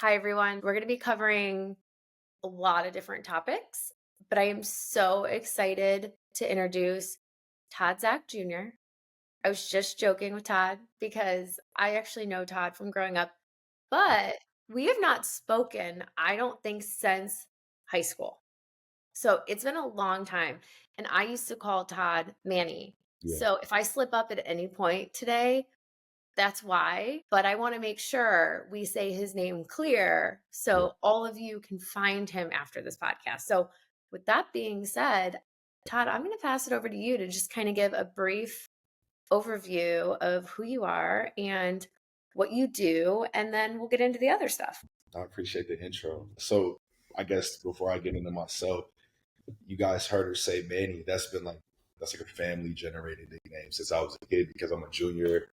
Hi, everyone. We're going to be covering a lot of different topics, but I am so excited to introduce Todd Zack Jr. I was just joking with Todd because I actually know Todd from growing up, but we have not spoken, I don't think, since high school. So it's been a long time. And I used to call Todd Manny. Yeah, So if I slip up at any point today, that's why, but I wanna make sure we say his name clear yeah. so all of you can find him after this podcast. So, with that being said, Todd, I'm gonna pass it over to you to just kinda give a brief overview of who you are and what you do, and then we'll get into the other stuff. I appreciate the intro. So I guess before I get into myself, you guys heard her say Manny. That's like a family generated nickname since I was a kid because I'm a junior.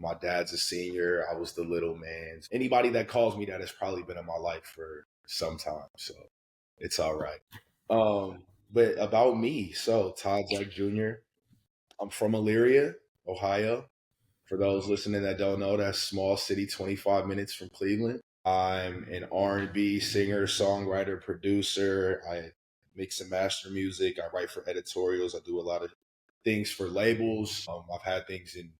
My dad's a senior. I was the little man. Anybody that calls me that has probably been in my life for some time. So it's all right. But about me, so Todd Zack Jr. I'm from Elyria, Ohio. For those listening that don't know, that's small city, 25 minutes from Cleveland. I'm an R&B singer, songwriter, producer. I mix and master music. I write for editorials. I do a lot of things for labels. I've had things in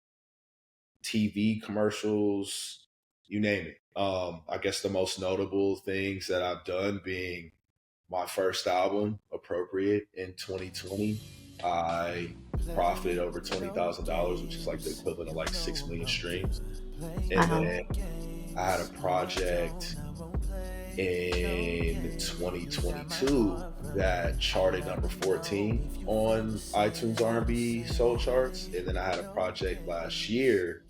TV commercials, you name it. I guess the most notable things that I've done being my first album, Appropriate, in 2020. I profited over $20,000, which is like the equivalent of like 6 million streams. And Wow. then I had a project in 2022 that charted number 14 on iTunes R&B soul charts. And then I had a project last year.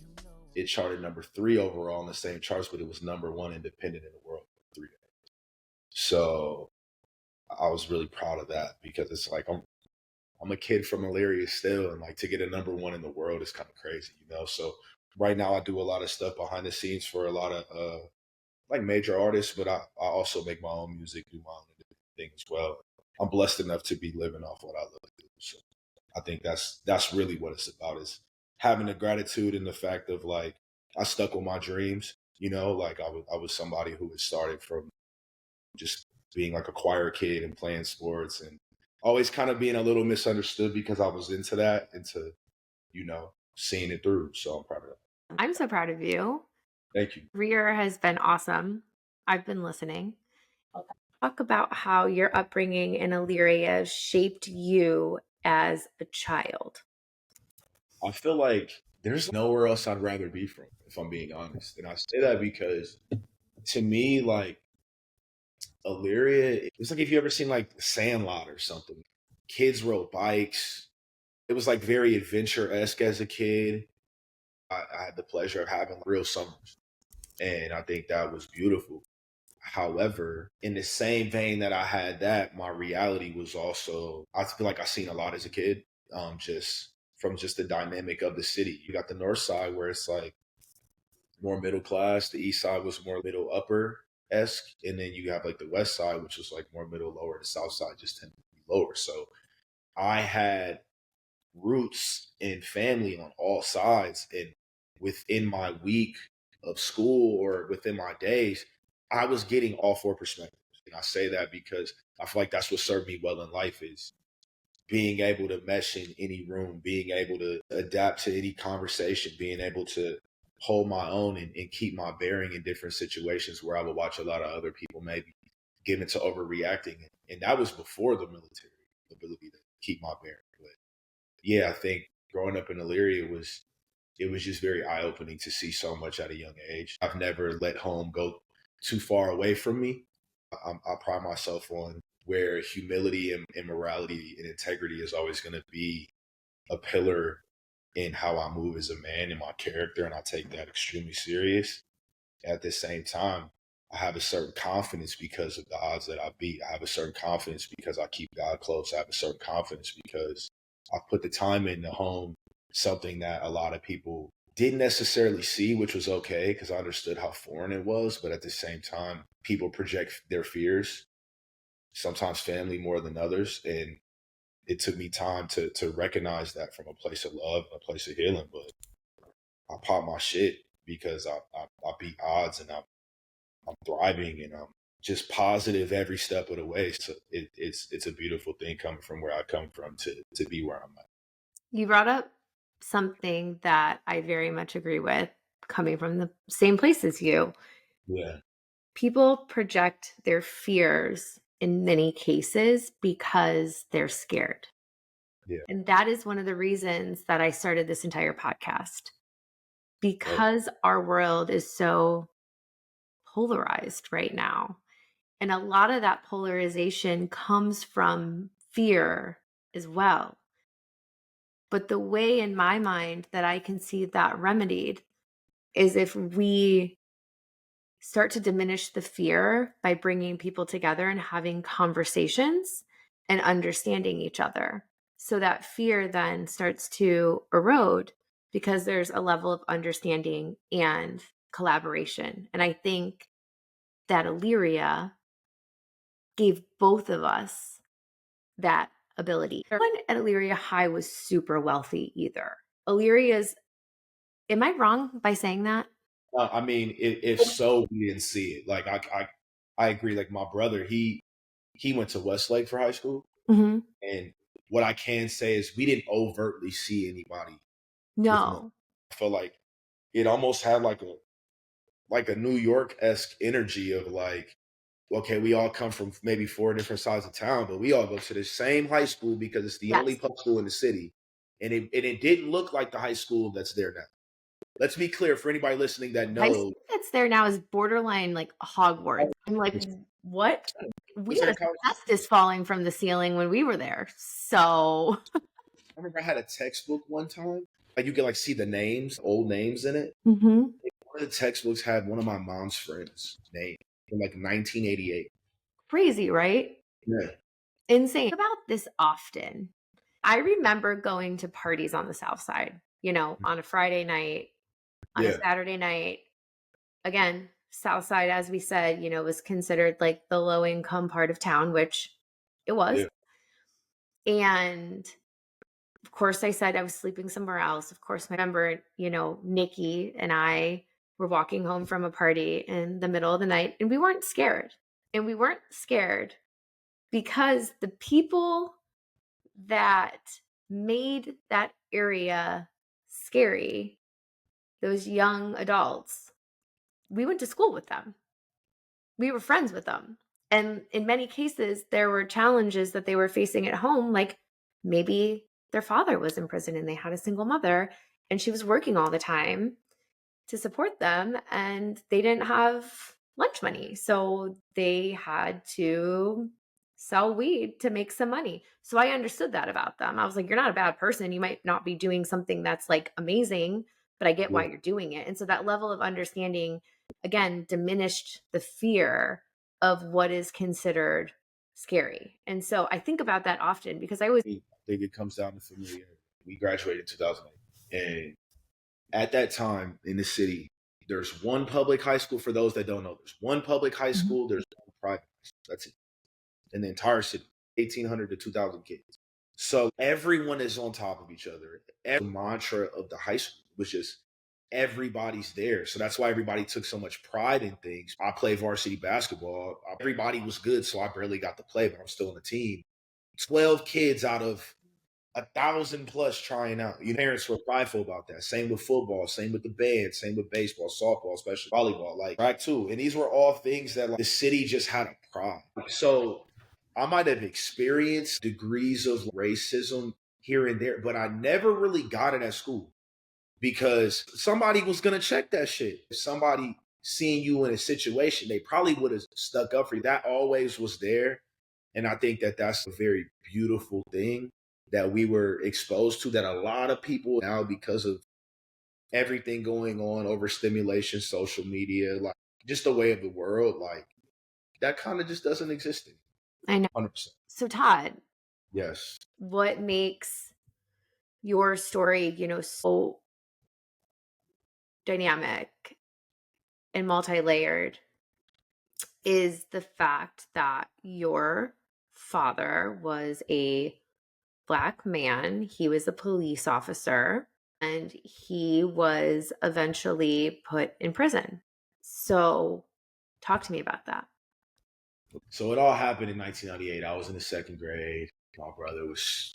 It charted number 3 overall on the same charts, but it was number 1 independent in the world for 3 days. So I was really proud of that because it's like I'm a kid from Elyria still, and like to get a number 1 in the world is kind of crazy, you know. So right now I do a lot of stuff behind the scenes for a lot of like major artists, but I also make my own music, do my own thing as well. I'm blessed enough to be living off what I love to do. So I think that's really what it's about is having the gratitude and the fact of like I stuck with my dreams. You know, like I was somebody who had started from just being like a choir kid and playing sports and always kind of being a little misunderstood because I was into that, into, seeing it through. So I'm proud of that. I'm so proud of you. Thank you. Rear has been awesome. I've been listening. Talk about how your upbringing in Illyria shaped you as a child. I feel like there's nowhere else I'd rather be from, if I'm being honest. And I say that because to me, like Elyria, it's like if you ever seen like Sandlot or something. Kids rode bikes. It was like very adventure esque as a kid. I had the pleasure of having real summers. And I think that was beautiful. However, in the same vein that I had that, my reality was also, I feel like I seen a lot as a kid, just from just the dynamic of the city. You got the north side where it's like more middle class, the east side was more middle upper esque, and then you have like the west side, which was like more middle lower, the south side just tended to be lower. So I had roots and family on all sides. And within my week of school or within my days, I was getting all four perspectives. And I say that because I feel like that's what served me well in life is being able to mesh in any room, being able to adapt to any conversation, being able to hold my own and keep my bearing in different situations where I would watch a lot of other people maybe get into overreacting. And that was before the military ability to keep my bearing. But yeah, I think growing up in Elyria it was just very eye opening to see so much at a young age. I've never let home go too far away from me. I pride myself on where humility and morality and integrity is always going to be a pillar in how I move as a man and my character, and I take that extremely serious. At the same time, I have a certain confidence because of the odds that I beat. I have a certain confidence because I keep God close. I have a certain confidence because I put the time in to hone something that a lot of people didn't necessarily see, which was okay because I understood how foreign it was. But at the same time, people project their fears, sometimes family more than others. And it took me time to recognize that from a place of love, a place of healing. But I popped my shit because I beat odds and I'm thriving and I'm just positive every step of the way. So it's a beautiful thing coming from where I come from to be where I'm at. You brought up something that I very much agree with, coming from the same place as you. Yeah, People project their fears in many cases because they're scared. yeah, And that is one of the reasons that I started this entire podcast, right, because our world is so polarized right now. And a lot of that polarization comes from fear as well. But the way in my mind that I can see that remedied is if we start to diminish the fear by bringing people together and having conversations and understanding each other. So that fear then starts to erode because there's a level of understanding and collaboration. And I think that Elyria gave both of us that ability. No one at Elyria High was super wealthy either. Elyria's, am I wrong by saying that? I mean, if so, we didn't see it. Like I agree. Like my brother, he went to Westlake for high school, Hmm. and what I can say is we didn't overtly see anybody with money. No. I feel like it almost had like a New York esque energy of like, okay, we all come from maybe four different sides of town, but we all go to the same high school because it's the only Yes. public school in the city, and it didn't look like the high school that's there now. Let's be clear for anybody listening that High knows. school that's there now is borderline like Hogwarts. I'm like, what? We Was had that college? asbestos falling from the ceiling when we were there. So, I remember I had a textbook one time. Like you could like see the names, old names in it. mhm, One of the textbooks had one of my mom's friends' name in like 1988. crazy, right? Yeah, Insane. About this often. I remember going to parties on the South Side, on a Friday night, on a yeah, Saturday night. Again, South Side, as we said, was considered like the low income part of town, which it was. yeah, And of course, I said I was sleeping somewhere else. Of course, I remember, Nikki and I were walking home from a party in the middle of the night, and we weren't scared. And we weren't scared because the people that made that area scary, those young adults, we went to school with them. We were friends with them. And in many cases, there were challenges that they were facing at home, like maybe their father was in prison and they had a single mother and she was working all the time to support them and they didn't have lunch money. So they had to sell weed to make some money. So I understood that about them. I was like, you're not a bad person. You might not be doing something that's like amazing, but I get yeah. why you're doing it. And so that level of understanding, again, diminished the fear of what is considered scary. And so I think about that often because I always, I think it comes down to familiarity. We graduated in 2008, and at that time in the city, there's one public high school. For those that don't know, there's one public high Mhm. school. There's one private high school. That's it in the entire city, 1,800 to 2,000 kids. So everyone is on top of each other. Every mantra of the high school was just everybody's there. So that's why everybody took so much pride in things. I play varsity basketball. Everybody was good, so I barely got to play, but I'm still on the team. 12 kids out of 1,000 plus trying out. Your parents were prideful about that. Same with football, same with the band, same with baseball, softball, especially volleyball, like track too. And these were all things that like, the city just had a pride. So I might have experienced degrees of racism here and there, but I never really got it at school because somebody was gonna check that shit. If somebody seeing you in a situation, they probably would have stuck up for you. That always was there. And I think that that's a very beautiful thing that we were exposed to that a lot of people now, because of everything going on, overstimulation, social media, like just the way of the world, like that kind of just doesn't exist anymore. I know. 100%. So, Todd, Yes. what makes your story, so dynamic and multi-layered is the fact that your father was a Black man. He was a police officer and he was eventually put in prison. So Talk to me about that. So it all happened in 1998. I was in the second grade. My brother was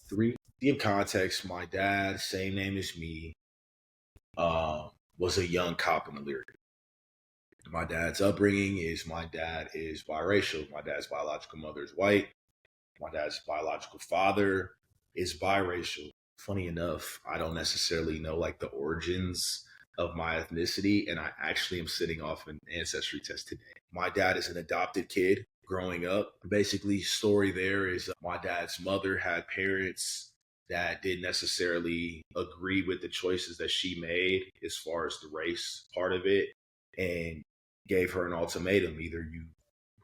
three. To give context, my dad, same name as me, was a young cop in Elyria. My dad's upbringing is my dad is biracial. My dad's biological mother is white. My dad's biological father is biracial. Funny enough, I don't necessarily know like the origins of my ethnicity, and I actually am sitting off an ancestry test today. My dad is an adopted kid growing up. Basically, story there is my dad's mother had parents that didn't necessarily agree with the choices that she made as far as the race part of it, and gave her an ultimatum: either you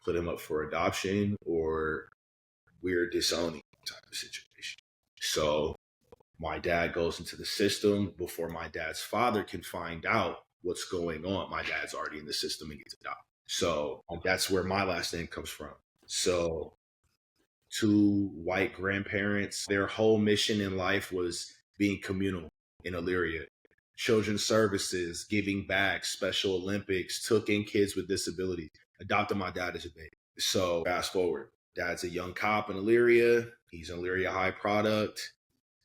put him up for adoption or we're disowning type of situation. So my dad goes into the system before my dad's father can find out what's going on. My dad's already in the system and gets adopted. So that's where my last name comes from. So two white grandparents, their whole mission in life was being communal in Elyria. Children's services, giving back, Special Olympics, took in kids with disabilities, adopted my dad as a baby. So fast forward, dad's a young cop in Elyria. He's an Elyria High product,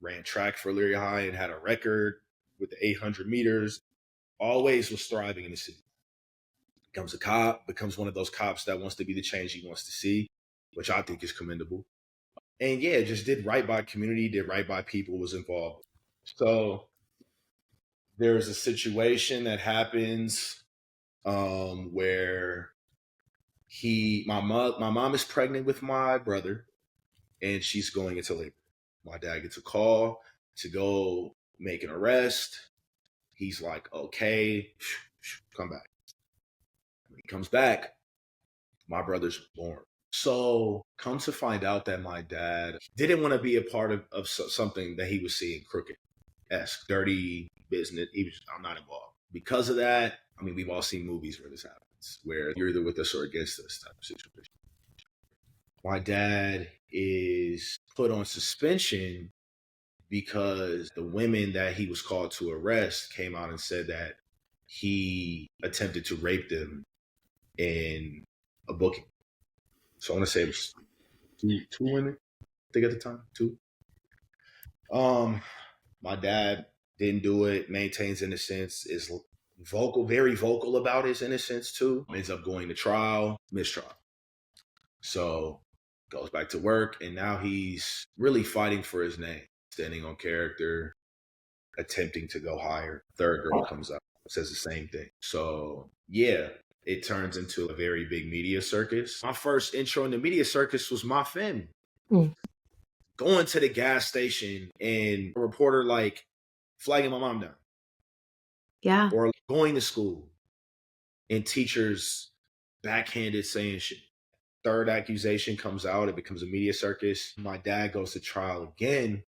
ran track for Elyria High and had a record with the 800 meters. Always was thriving in the city. Becomes a cop, becomes one of those cops that wants to be the change he wants to see, which I think is commendable. And yeah, just did right by community, did right by people, was involved. So there's a situation that happens where my mom is pregnant with my brother, and she's going into labor. My dad gets a call to go make an arrest. He's like, okay, come back. When he comes back, my brother's born. So come to find out that my dad didn't want to be a part of something that he was seeing crooked-esque, dirty business. I'm not involved. Because of that, I mean, we've all seen movies where this happens, where you're either with us or against us type of situation. My dad is put on suspension because the women that he was called to arrest came out and said that he attempted to rape them in a booking. So I want to say it was two women, I think at the time, two. My dad didn't do it, maintains innocence, is vocal, very vocal about his innocence too. Ends up going to trial, mistrial. So goes back to work, and now he's really fighting for his name, standing on character, attempting to go higher. Third girl comes up, says the same thing. So yeah, it turns into a very big media circus. My first intro in the media circus was my family. Going to the gas station and a reporter like flagging my mom down. Yeah. Or going to school and teachers backhanded saying shit. Third accusation comes out, it becomes a media circus. My dad goes to trial again.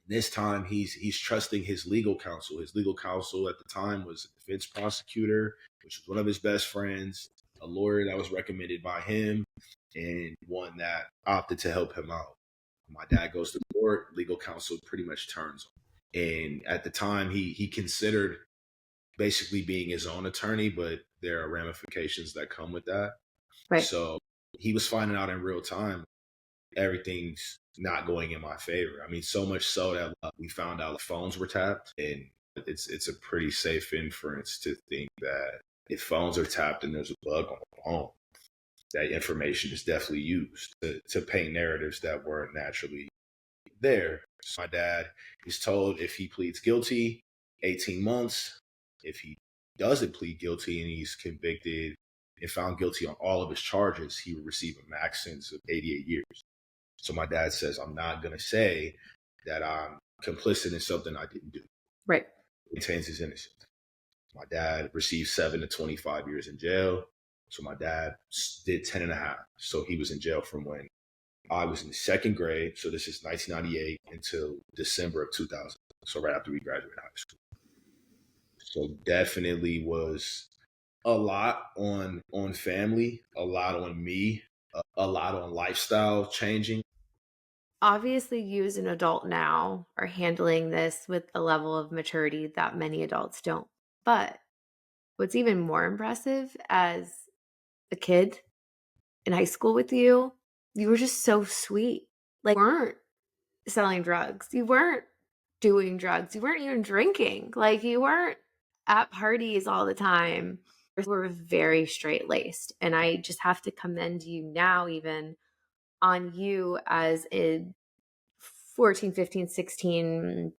This time he's trusting his legal counsel. His legal counsel at the time was a defense prosecutor, which was one of his best friends, a lawyer that was recommended by him, and one that opted to help him out. My dad goes to court, legal counsel pretty much turns on him. And at the time he considered basically being his own attorney, but there are ramifications that come with that. Right. So he was finding out in real time everything's not going in my favor. I mean, so much so that we found out phones were tapped, and it's a pretty safe inference to think that if phones are tapped and there's a bug on the phone, that information is definitely used to paint narratives that weren't naturally there. So my dad is told if he pleads guilty, 18 months. If he doesn't plead guilty and he's convicted and found guilty on all of his charges, he would receive a max sentence of 88 years. So my dad says, I'm not going to say that I'm complicit in something I didn't do. Right. He maintains his innocence. My dad received 7 to 25 years in jail. So my dad did 10 and a half. So he was in jail from when I was in the second grade. So this is 1998 until December of 2000. So right after we graduated high school. So definitely was a lot on family, a lot on me, a lot on lifestyle changing. Obviously, you as an adult now are handling this with a level of maturity that many adults don't. But What's even more impressive as a kid in high school with you, you were just so sweet. Like, you weren't selling drugs. You weren't doing drugs. You weren't even drinking. Like, you weren't at parties all the time. You were very straight laced. And I just have to commend you now, even on you as a 14, 15, 16,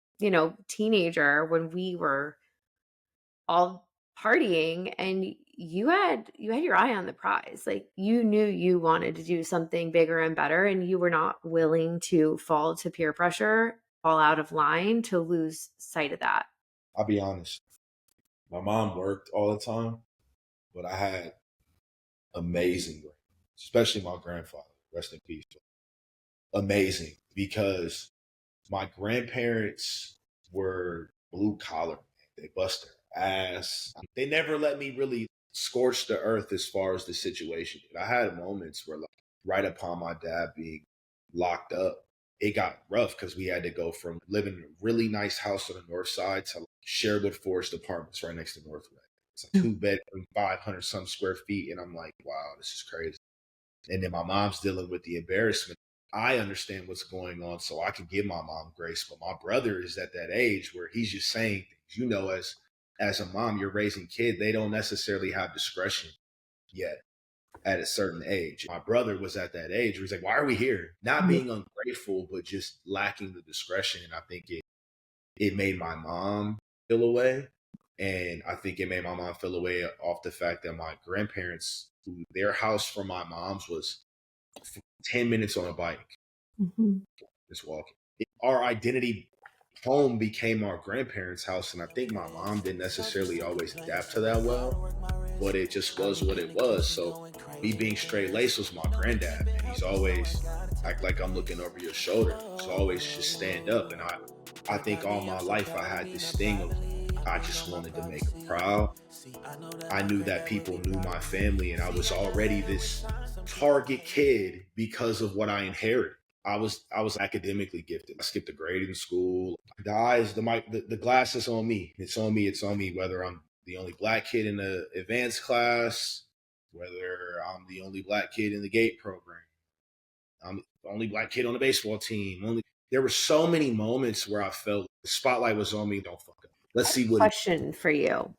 teenager when we were all partying and you had your eye on the prize. Like, you knew you wanted to do something bigger and better, and you were not willing to fall to peer pressure, fall out of line, to lose sight of that. I'll be honest. My mom worked all the time, but I had amazing grandparents, especially my grandfather. Rest in peace. Amazing, because my grandparents were blue collar. They bust their ass. They never let me really scorch the earth as far as the situation. I had moments where, like, right upon my dad being locked up, it got rough because we had to go from living in a really nice house on the north side to, like, Sherwood Forest Apartments right next to Northway. It's like 2 bedroom, 500 some square feet. And I'm like, wow, this is crazy. And then my mom's dealing with the embarrassment. I understand what's going on, so I can give my mom grace. But my brother is at that age where he's just saying things. As a mom, you're raising kid, they don't necessarily have discretion yet at a certain age. My brother was at that age where he's like, why are we here? Not being ungrateful, but just lacking the discretion. And I think it made my mom feel away. And I think it made my mom feel away off the fact that my grandparents, their house from my mom's was 10 minutes on a bike, Mhm. just walking. Our identity home became our grandparents' house. And I think my mom didn't necessarily always adapt to that well, but it just was what it was. So me being straight laced was my granddad, and he's always act like I'm looking over your shoulder. He's always just stand up. And I think all my life I had this thing of I just wanted to make him proud. I knew that people knew my family, and I was already this target kid because of what I inherited. I was academically gifted. I skipped a grade in school. The glass is on me. It's on me. It's on me. Whether I'm the only black kid in the advanced class, whether I'm the only black kid in the GATE program, I'm the only black kid on the baseball team. There were so many moments where I felt the spotlight was on me. Don't fuck up. Let's see what it. Question for you.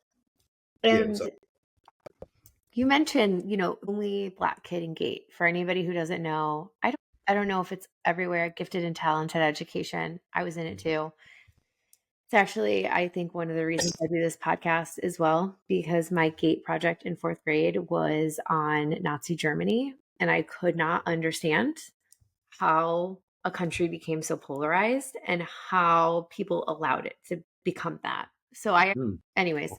Yeah, what's up? And you mentioned, only black kid in GATE. For anybody who doesn't know, I don't know if it's everywhere. Gifted and talented education. I was in it too. It's actually, I think, one of the reasons I do this podcast as well, because my GATE project in fourth grade was on Nazi Germany. And I could not understand how a country became so polarized and how people allowed it to become that. Hmm. Anyways,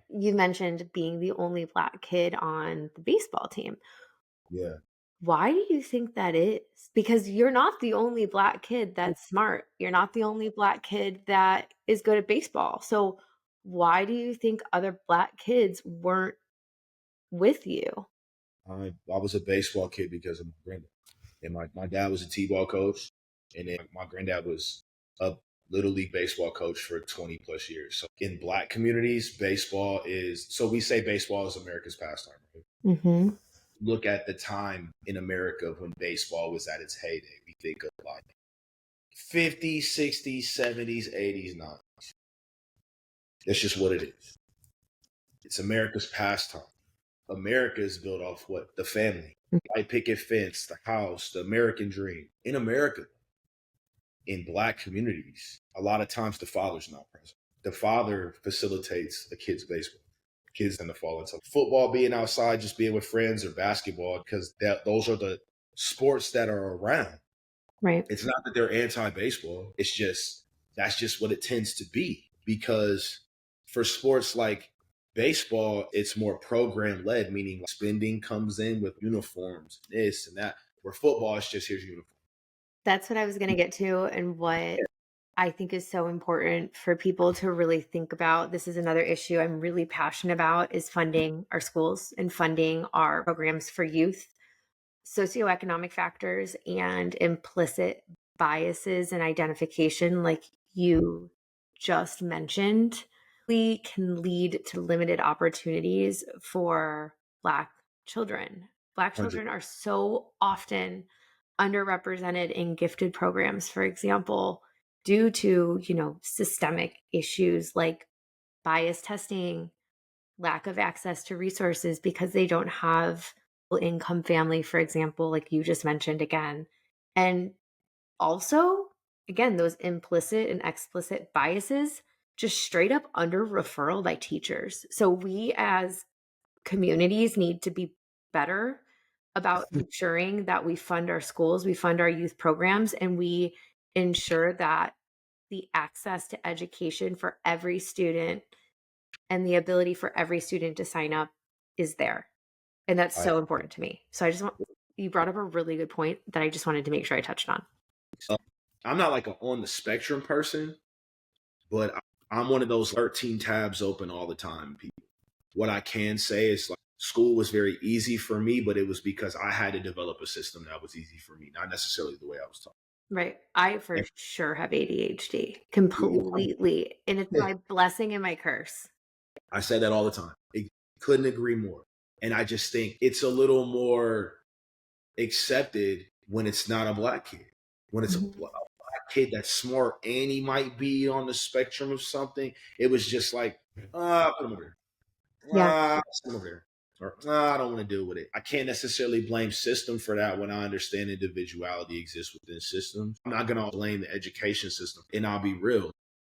you mentioned being the only black kid on the baseball team. Yeah. Why do you think that is? Because you're not the only black kid that's smart. You're not the only black kid that is good at baseball. So why do you think other black kids weren't with you? I was a baseball kid because of my granddad. And my dad was a T-ball coach. And then my granddad was a little league baseball coach for 20 plus years. So in black communities, we say baseball is America's pastime. Right? Mm-hmm. Look at the time in America when baseball was at its heyday. We think of like 50s, 60s, 70s, 80s, 90s. That's just what it is. It's America's pastime. America is built off what? The family. White picket fence, the house, the American dream. In America, in black communities, a lot of times the father's not present. The father facilitates a kid's baseball. Kids tend to fall into football, being outside, just being with friends, or basketball, because those are the sports that are around. Right. It's not that they're anti-baseball. It's just that's just what it tends to be. Because for sports like baseball, it's more program led, meaning spending comes in with uniforms, this and that. Where football is just here's your uniform. That's what I was going to get to, and what I think is so important for people to really think about. This is another issue I'm really passionate about, is funding our schools and funding our programs for youth. Socioeconomic factors and implicit biases and identification, like you just mentioned, we can lead to limited opportunities for Black children. Black 100. children are so often underrepresented in gifted programs, for example, due to, systemic issues like bias testing, lack of access to resources because they don't have income family, for example, like you just mentioned again. And also, again, those implicit and explicit biases just straight up under referral by teachers. So we as communities need to be better about ensuring that we fund our schools, we fund our youth programs, and we ensure that the access to education for every student and the ability for every student to sign up is there. And that's I, so important to me. So you brought up a really good point that I just wanted to make sure I touched on. I'm not like an on the spectrum person, but I'm one of those 13 tabs open all the time people. What I can say is like school was very easy for me, but it was because I had to develop a system that was easy for me, not necessarily the way I was taught. Right. I for And sure have ADHD completely. And it's my blessing and my curse. I say that all the time. Couldn't agree more. And I just think it's a little more accepted when it's not a Black kid. When it's a Black kid that's smart and he might be on the spectrum of something, it was just like, put him over there. Yeah. Put him over there. Or I don't want to deal with it. I can't necessarily blame system for that when I understand individuality exists within systems. I'm not going to blame the education system. And I'll be real.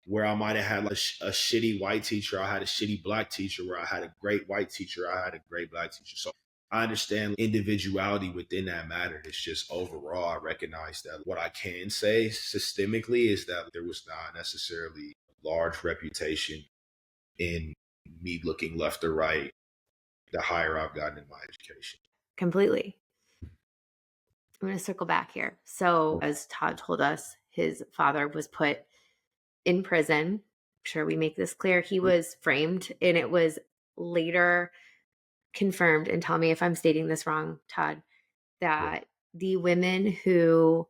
Where I might have had like a shitty white teacher, I had a shitty Black teacher. Where I had a great white teacher, I had a great Black teacher. So I understand individuality within that matter. It's just overall, I recognize that what I can say systemically is that there was not necessarily a large reputation in me looking left or right the higher I've gotten in my education. Completely. I'm going to circle back here. So, as Todd told us, his father was put in prison. I'm sure we make this clear. He was framed, and it was later confirmed, and tell me if I'm stating this wrong, Todd, that the women who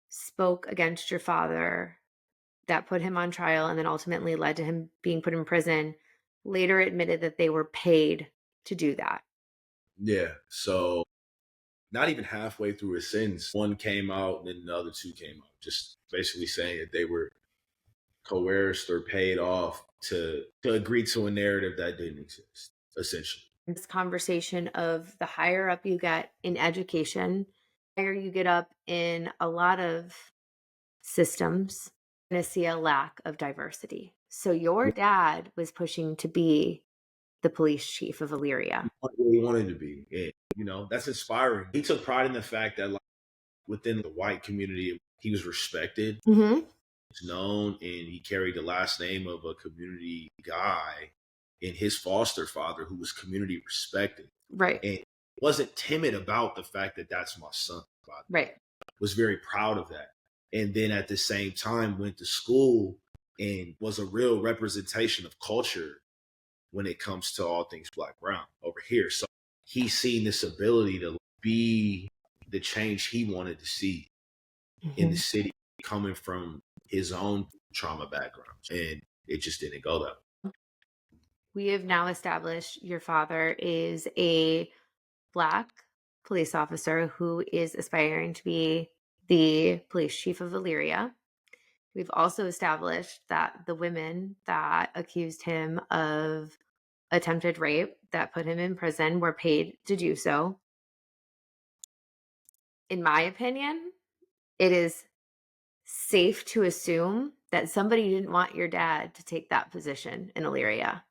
spoke against your father that put him on trial and then ultimately led to him being put in prison later admitted that they were paid to do that. Yeah. So not even halfway through his sentence, one came out and then the other two came out, just basically saying that they were coerced or paid off to agree to a narrative that didn't exist, essentially. This conversation of the higher up you get in education, higher you get up in a lot of systems, you're going to see a lack of diversity. So your dad was pushing to be the police chief of Elyria. What he wanted to be. And, that's inspiring. He took pride in the fact that like, within the white community, he was respected, known, and he carried the last name of a community guy and his foster father who was community respected. Right. And wasn't timid about the fact that that's my son. Right. Was very proud of that. And then at the same time went to school and was a real representation of culture when it comes to all things Black brown over here. So he's seen this ability to be the change he wanted to see in the city coming from his own trauma backgrounds. And it just didn't go that way. We have now established your father is a Black police officer who is aspiring to be the police chief of Elyria. We've also established that the women that accused him of attempted rape that put him in prison were paid to do so. In my opinion, it is safe to assume that somebody didn't want your dad to take that position in Elyria.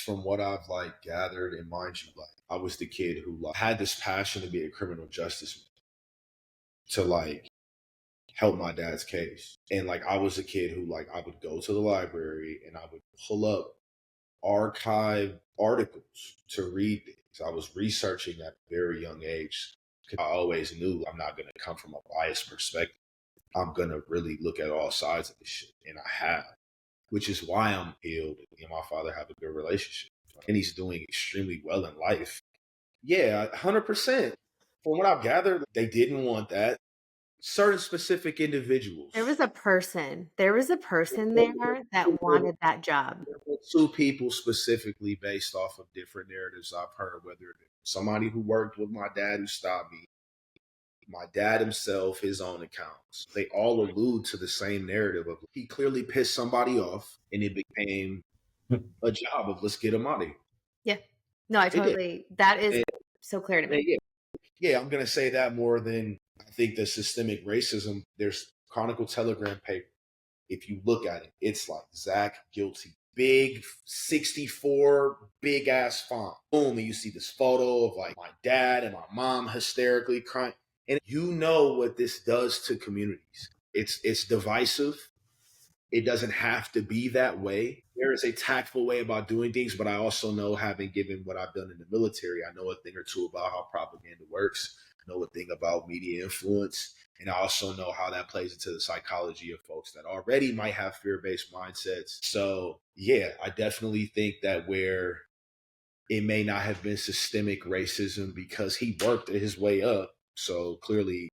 From what I've like gathered, and mind you, like I was the kid who like had this passion to be a criminal justice man, to like help my dad's case. And like I was a kid who like I would go to the library and I would pull up archive articles to read things. I was researching at a very young age because I always knew I'm not going to come from a biased perspective. I'm going to really look at all sides of this shit. And I have, which is why I'm healed. Me and my father have a good relationship. And he's doing extremely well in life. Yeah, 100%. From what I've gathered, they didn't want that. certain specific There was individuals. a person. There was a person there that wanted that job. Two people specifically based off of different narratives I've heard, whether somebody who worked with my dad who stopped me, my dad himself, his own accounts. They all allude to the same narrative of he clearly pissed somebody off and it became a job of let's get him out of here. Yeah. No, I It did. totally, that is And, so clear to and me. yeah, yeah, I'm gonna say that more than I think the systemic racism. There's Chronicle Telegram paper. If you look at it, it's like Zack guilty. Big 64, big ass font. Only you see this photo of like my dad and my mom hysterically crying. And you know what this does to communities. It's divisive. It doesn't have to be that way. There is a tactful way about doing things, but I also know, having given what I've done in the military, I know a thing or two about how propaganda works, I know a thing about media influence, and I also know how that plays into the psychology of folks that already might have fear-based mindsets. So yeah, I definitely think that where it may not have been systemic racism because he worked his way up, so clearly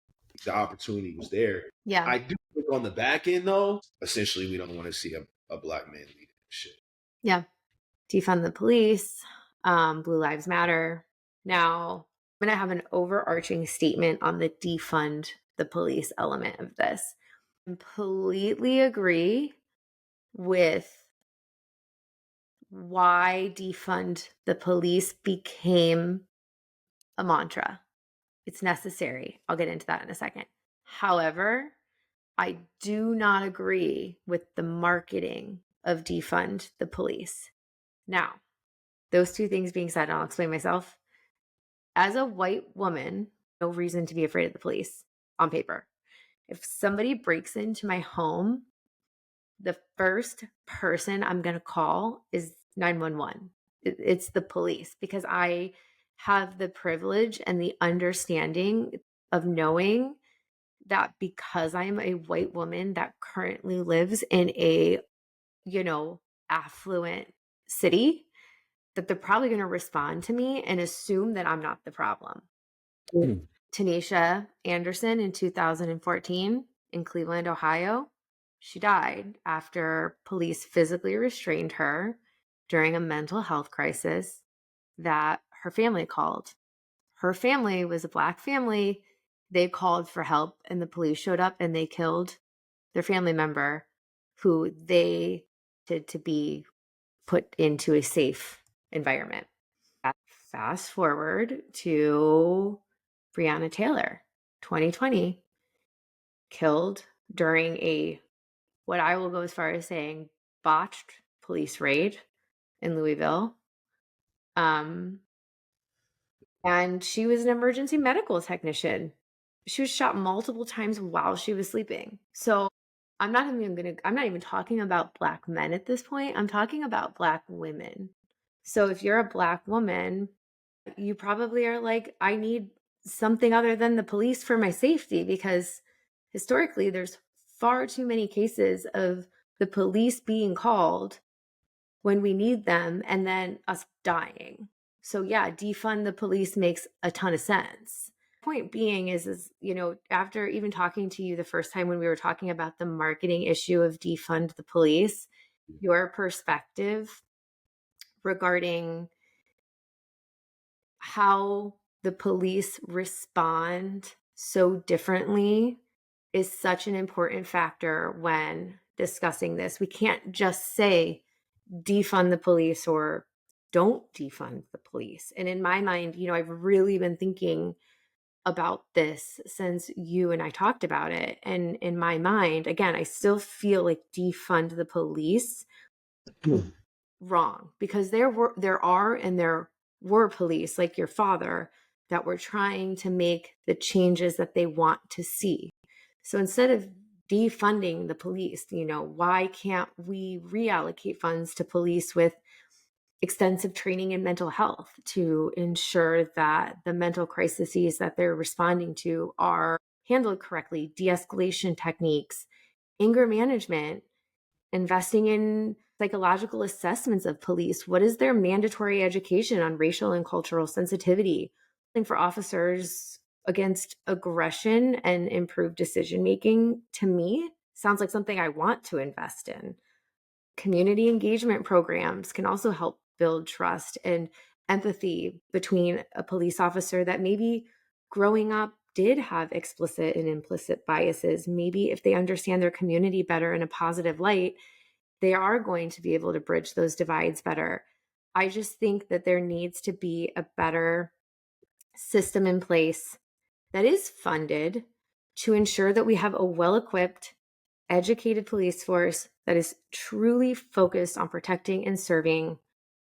the opportunity was there. Yeah. I do think on the back end, though, essentially, we don't want to see a black man leading shit. Yeah. Defund the police, Blue Lives Matter. Now, I'm going to have an overarching statement on the defund the police element of this. Completely agree with why defund the police became a mantra. It's necessary. I'll get into that in a second. However, I do not agree with the marketing of defund the police. Now, those two things being said, and I'll explain myself. As a white woman, no reason to be afraid of the police on paper. If somebody breaks into my home, the first person I'm going to call is 911. It's the police, because I have the privilege and the understanding of knowing that because I'm a white woman that currently lives in a, affluent city, that they're probably going to respond to me and assume that I'm not the problem. Mm. Tanisha Anderson in 2014 in Cleveland, Ohio, she died after police physically restrained her during a mental health crisis that her family called. Her family was a Black family. They called for help, and the police showed up and they killed their family member, who they did to be put into a safe environment. Fast forward to Breonna Taylor, 2020, killed during a, what I will go as far as saying, botched police raid in Louisville. And she was an emergency medical technician. She was shot multiple times while she was sleeping. So I'm not even talking about Black men at this point. I'm talking about Black women. So if you're a Black woman, you probably are like, I need something other than the police for my safety, because historically there's far too many cases of the police being called when we need them and then us dying. So yeah, defund the police makes a ton of sense. Point being is after even talking to you the first time when we were talking about the marketing issue of defund the police, your perspective regarding how the police respond so differently is such an important factor when discussing this. We can't just say defund the police or don't defund the police. And in my mind, I've really been thinking about this since you and I talked about it. And in my mind, again, I still feel like defund the police wrong, because there were police like your father that were trying to make the changes that they want to see. So instead of defunding the police, why can't we reallocate funds to police with extensive training in mental health to ensure that the mental crises that they're responding to are handled correctly, de-escalation techniques, anger management, investing in psychological assessments of police. What is their mandatory education on racial and cultural sensitivity? For officers against aggression and improve decision making, to me, sounds like something I want to invest in. Community engagement programs can also help build trust and empathy between a police officer that maybe growing up did have explicit and implicit biases. Maybe if they understand their community better in a positive light, they are going to be able to bridge those divides better. I just think that there needs to be a better system in place that is funded to ensure that we have a well equipped, educated police force that is truly focused on protecting and serving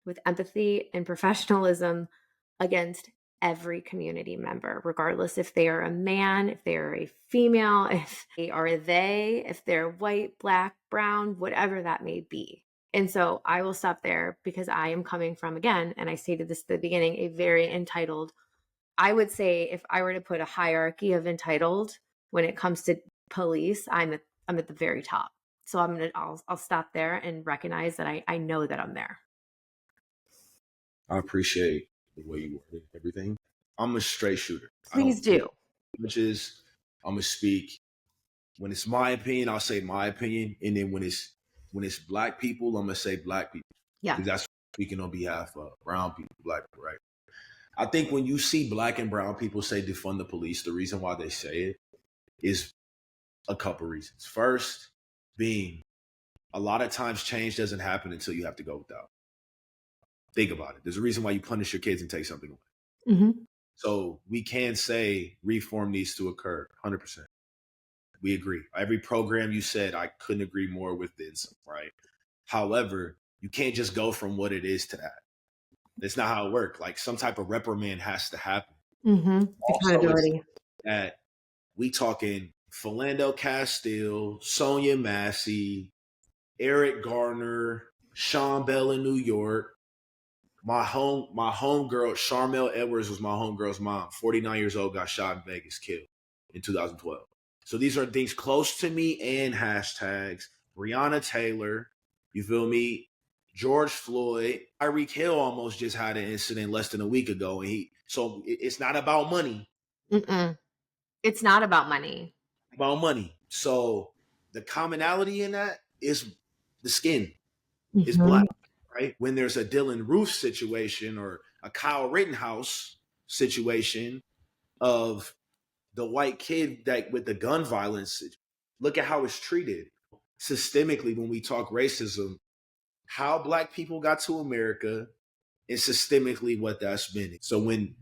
with empathy and professionalism against every community member, regardless if they are a man, if they are a female, if they're white, black, brown, whatever that may be. And so I will stop there because I am coming from, again, and I stated this at the beginning, a very entitled. I would say if I were to put a hierarchy of entitled when it comes to police, I'm at the very top. So I'll stop there and recognize that I know that I'm there. I appreciate the way you worded everything. I'm a straight shooter. I Please don't take do. images. I'm gonna speak. When it's my opinion, I'll say my opinion, and then when it's black people, I'm gonna say black people Yeah. because that's speaking on behalf of brown people, black people, right? I think when you see black and brown people say defund the police, the reason why they say it is a couple reasons. First, being a lot of times change doesn't happen until you have to go without. Think about it. There's a reason why you punish your kids and take something away. Mm-hmm. So we can say reform needs to occur 100%. We agree. Every program you said, I couldn't agree more with this, right? However, you can't just go from what it is to that. That's not how it works. Like some type of reprimand has to happen. Mm-hmm. Also, it's Accountability. that we talking Philando Castile, Sonia Massey, Eric Garner, Sean Bell in New York. My home girl, Charmel Edwards was my homegirl's mom. 49 years old, got shot in Vegas, killed in 2012. So these are things close to me and hashtags. Breonna Taylor, you feel me? George Floyd, Tyreek Hill almost just had an incident less than a week ago, and it's not about money. Mm-mm. It's not about money. About money. So the commonality in that is the skin is Mm-hmm. black, right? When there's a Dylan Roof situation or a Kyle Rittenhouse situation of the white kid that with the gun violence, look at how it's treated systemically when we talk racism, how black people got to America and systemically what that's been. So when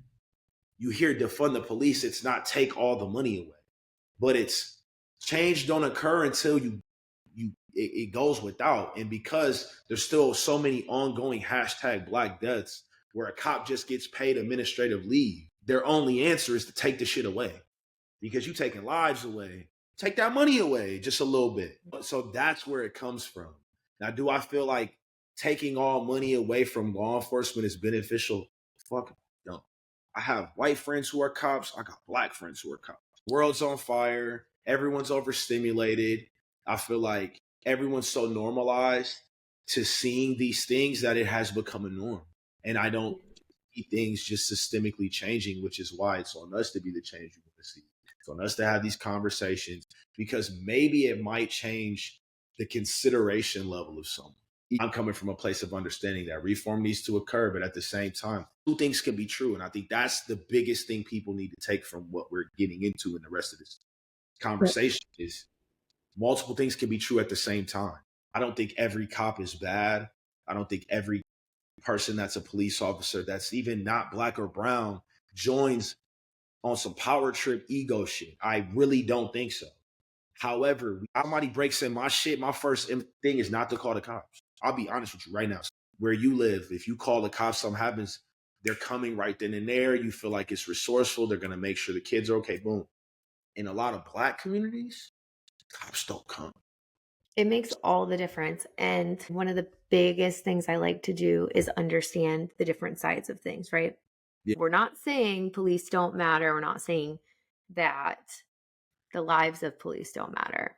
you hear defund the police, it's not take all the money away, but it's change don't occur until it goes without. And because there's still so many ongoing hashtag black deaths where a cop just gets paid administrative leave, their only answer is to take the shit away because you taking lives away. Take that money away just a little bit. So that's where it comes from. Now, do I feel like taking all money away from law enforcement is beneficial? Fuck no. I have white friends who are cops. I got black friends who are cops. World's on fire. Everyone's overstimulated. I feel like everyone's so normalized to seeing these things that it has become a norm. And I don't see things just systemically changing, which is why it's on us to be the change we want to see. It's on us to have these conversations because maybe it might change the consideration level of someone. I'm coming from a place of understanding that reform needs to occur, but at the same time, two things can be true. And I think that's the biggest thing people need to take from what we're getting into in the rest of this conversation is multiple things can be true at the same time. I don't think every cop is bad. I don't think every person that's a police officer that's even not black or brown joins on some power trip ego shit. I really don't think so. However, somebody breaks in my shit, my first thing is not to call the cops. I'll be honest with you right now. Where you live, if you call the cops, something happens, they're coming right then and there. You feel like it's resourceful. They're going to make sure the kids are okay. Boom. In a lot of black communities, cops don't come. It makes all the difference. And one of the biggest things I like to do is understand the different sides of things, right? Yeah. We're not saying police don't matter. We're not saying that the lives of police don't matter.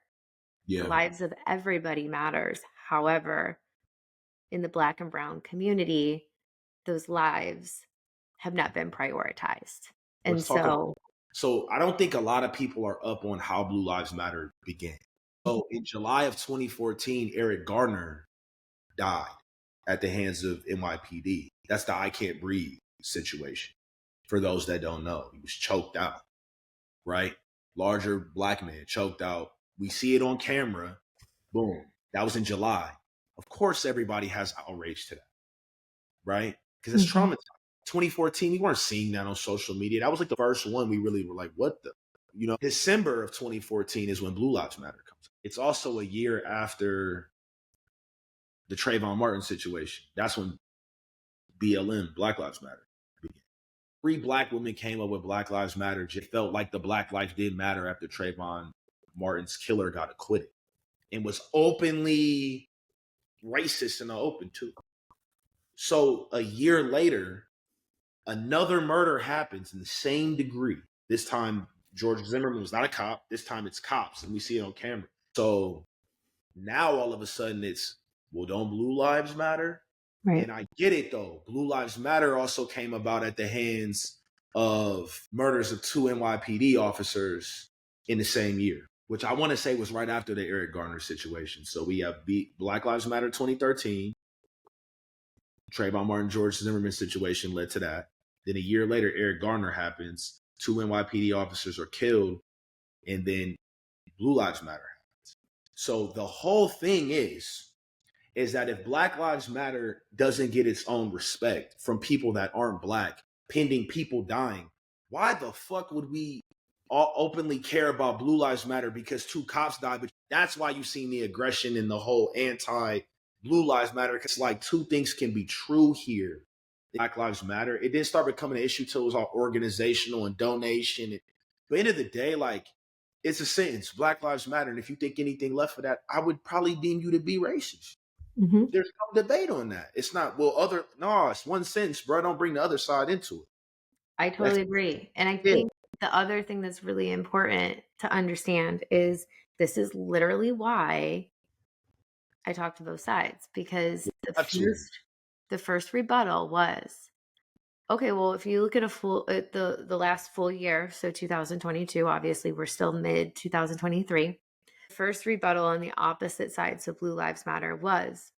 The Yeah. lives of everybody matters. However, in the black and brown community, those lives have not been prioritized. And Let's talk about so So I don't think a lot of people are up on how Blue Lives Matter began. So in July of 2014, Eric Garner died at the hands of NYPD. That's the I Can't Breathe situation. For those that don't know, he was choked out, right? Larger black man choked out. We see it on camera. Boom. That was in July. Of course, everybody has outrage to that, right? Because it's Mhm. traumatizing. 2014, we weren't seeing that on social media. That was like the first one we really were like, what the? December of 2014 is when Blue Lives Matter comes. It's also a year after the Trayvon Martin situation. That's when BLM, Black Lives Matter, began. 3 black women came up with Black Lives Matter. Just felt like the black life did matter after Trayvon Martin's killer got acquitted and was openly racist in the open too. So a year later, another murder happens in the same degree. This time, George Zimmerman was not a cop. This time it's cops, and we see it on camera. So now all of a sudden it's, well, don't Blue Lives Matter? Right. And I get it though. Blue Lives Matter also came about at the hands of murders of 2 NYPD officers in the same year, which I want to say was right after the Eric Garner situation. So we have Black Lives Matter 2013, Trayvon Martin, George Zimmerman situation led to that. Then a year later, Eric Garner happens. 2 NYPD officers are killed, and then Blue Lives Matter happens. So the whole thing is that if Black Lives Matter doesn't get its own respect from people that aren't black, pending people dying, why the fuck would we all openly care about Blue Lives Matter because 2 cops died? But that's why you've seen the aggression and the whole anti Blue Lives Matter. Because like 2 things can be true here. Black Lives Matter. It didn't start becoming an issue till it was all organizational and donation. But at the end of the day, like, it's a sentence. Black Lives Matter. And if you think anything left of that, I would probably deem you to be racist. Mhm. There's no debate on that. It's not, well, no, it's one sentence, bro. Don't bring the other side into it. I That's totally agree. And I it. think the other thing that's really important to understand is this is literally why I talk to both sides, because Got to. the first rebuttal was, okay, well, if you look at at the last full year, so 2022, obviously we're still mid 2023. First rebuttal on the opposite side, so Blue Lives Matter, was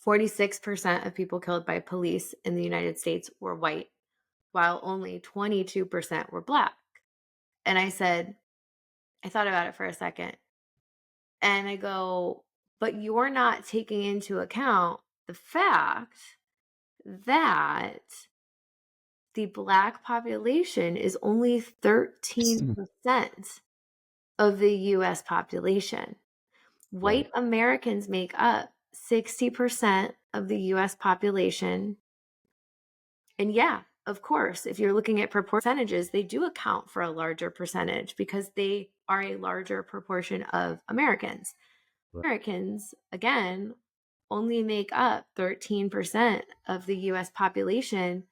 46% of people killed by police in the United States were white, while only 22% were black. And I said, I thought about it for a second. And I go, but you're not taking into account the fact that the black population is only 13% of the US population. Right. White Americans make up 60% of the US population. And yeah, of course, if you're looking at percentages, they do account for a larger percentage because they are a larger proportion of Americans. Right. Americans, again, only make up 13% of the US population,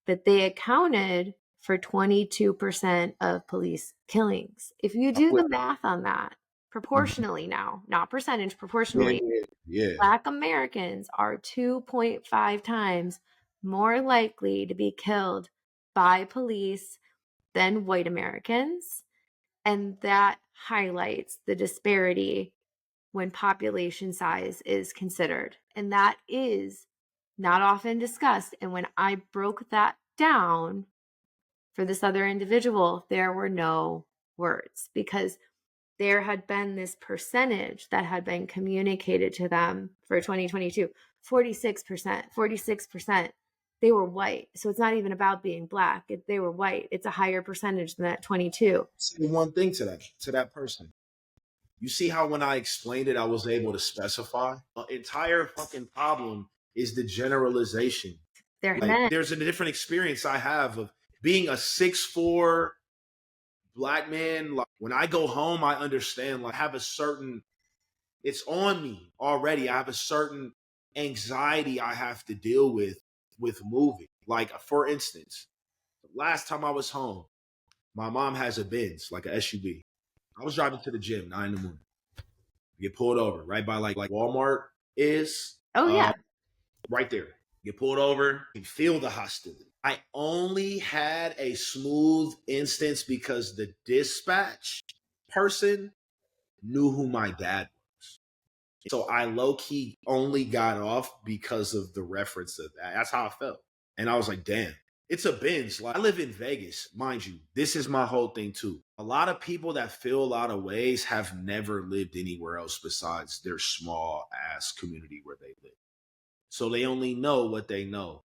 but they accounted for 22% of police killings. If you I'm do with the math on that, proportionally now, not percentage, yeah, proportionally, yeah, yeah. Black Americans are 2.5 times more likely to be killed by police than white Americans. And that highlights the disparity when population size is considered. And that is not often discussed. And when I broke that down for this other individual, there were no words because there had been this percentage that had been communicated to them for 2022, 46%, 46%. They were white. So it's not even about being black. They were white. It's a higher percentage than that 22. Say one thing to that person. You see how when I explained it, I was able to specify? The entire fucking problem is the generalization. They're Like, men. there's a different experience I have of being a 6'4" black man. Like, when I go home, I understand, like, I have a certain, it's on me already. I have a certain anxiety I have to deal with moving. Like, for instance, last time I was home, my mom has a Benz, like a SUV. I was driving to the gym 9 in the morning. Get pulled over right by like Walmart is Oh, yeah. right there. Get pulled over and feel the hostility. I only had a smooth instance because the dispatch person knew who my dad was. So I low key only got off because of the reference of that. That's how I felt. And I was like, damn, it's a binge. Like, I live in Vegas, mind you. This is my whole thing too. A lot of people that feel a lot of ways have never lived anywhere else besides their small ass community where they live. So they only know what they know.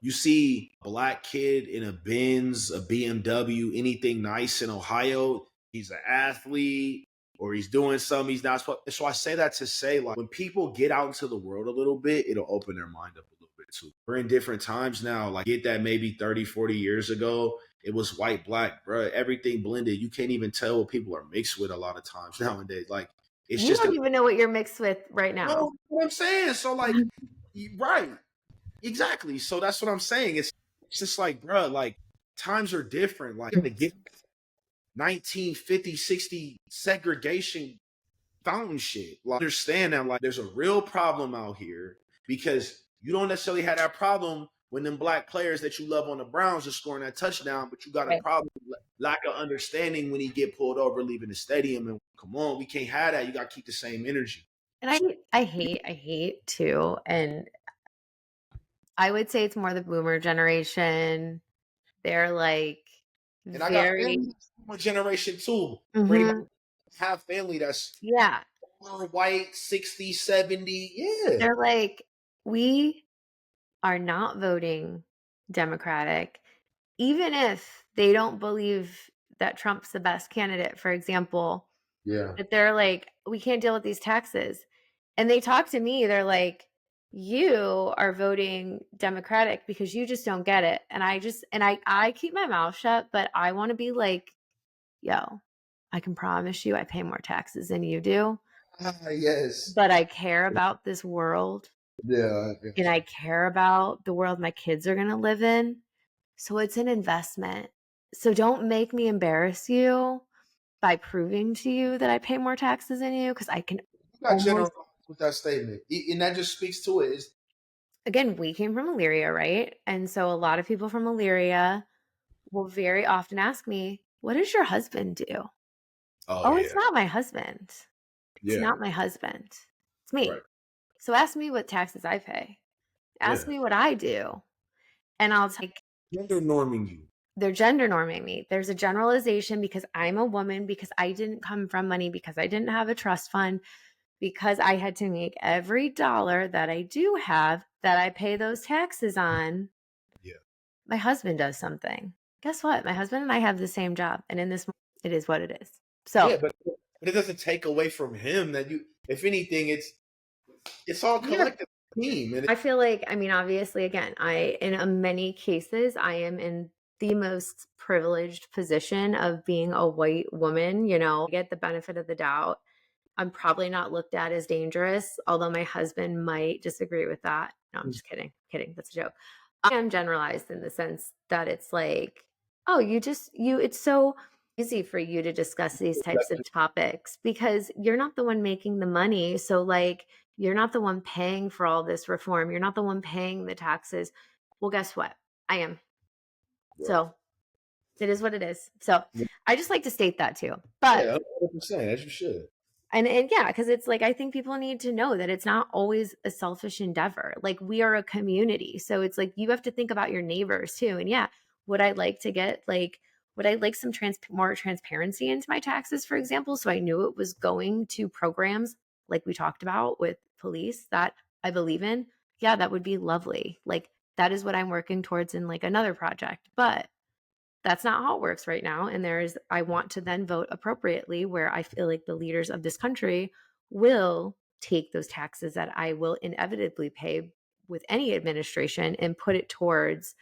You see a black kid in a Benz, a BMW, anything nice in Ohio, he's an athlete or he's doing something he's not supposed. So I say that to say, like, when people get out into the world a little bit, it'll open their mind up a little bit too. We're in different times now. Like, get that maybe 30, 40 years ago, it was white, black, bro. Everything blended. You can't even tell what people are mixed with a lot of times nowadays. Like, it's You just don't a, even know what you're mixed with right you now. know what I'm saying? So, like, right. Exactly. So that's what I'm saying. It's just like, bro, like times are different. Like to get 1950, 60 segregation fountain shit. Like understand that like there's a real problem out here because you don't necessarily have that problem when them black players that you love on the Browns are scoring that touchdown, but you got a Right. problem lack of understanding when he get pulled over leaving the stadium. And come on, we can't have that. You got to keep the same energy. And I hate too. And I would say it's more the boomer generation. They're like And I got very, family from generation too. For anybody mhm, have family that's yeah. white, 60, 70. Yeah. They're like, we are not voting Democratic, even if they don't believe that Trump's the best candidate, for example, Yeah. that they're like, we can't deal with these taxes. And they talk to me, they're like, you are voting Democratic because you just don't get it. And I keep my mouth shut, but I want to be like, yo, I can promise you I pay more taxes than you do, Ah, yes. but I care about this world Yeah. and I care about the world my kids are going to live in. So it's an investment. So don't make me embarrass you by proving to you that I pay more taxes than you because I can You got almost, generalized with that statement. And that just speaks to it. It's, again, we came from Elyria, right? And so a lot of people from Elyria will very often ask me, what does your husband do? oh, Oh, it's yeah. not my husband. It's Yeah. not my husband. It's Right. me. So ask me what taxes I pay. Ask Yeah. me what I do. And I'll take Gender norming you. they're gender norming me. There's a generalization because I'm a woman, because I didn't come from money, because I didn't have a trust fund, because I had to make every dollar that I do have that I pay those taxes on. Yeah. My husband does something. Guess what? My husband and I have the same job. And in this, it is what it is. So, Yeah, but it doesn't take away from him that you if anything, it's all yeah, collective team. And I feel like, I mean, obviously, again, in many cases, I am in the most privileged position of being a white woman, I get the benefit of the doubt. I'm probably not looked at as dangerous, although my husband might disagree with that. No, I'm just kidding. Kidding. That's a joke. I am generalized in the sense that it's like, oh, it's so easy for you to discuss these types of topics because you're not the one making the money. So, like, you're not the one paying for all this reform. You're not the one paying the taxes. Well, guess what? I am. right. So, it is what it is. So, I just like to state that too. But Yeah, 100%, as you should. and yeah, because it's like I think people need to know that it's not always a selfish endeavor. Like we are a community. So it's like you have to think about your neighbors too. And yeah, would I like to get like would I like some more transparency into my taxes, for example, so I knew it was going to programs like we talked about with police that I believe in? Yeah, that would be lovely. Like that is what I'm working towards in like another project. But that's not how it works right now. And I want to then vote appropriately where I feel like the leaders of this country will take those taxes that I will inevitably pay with any administration and put it towards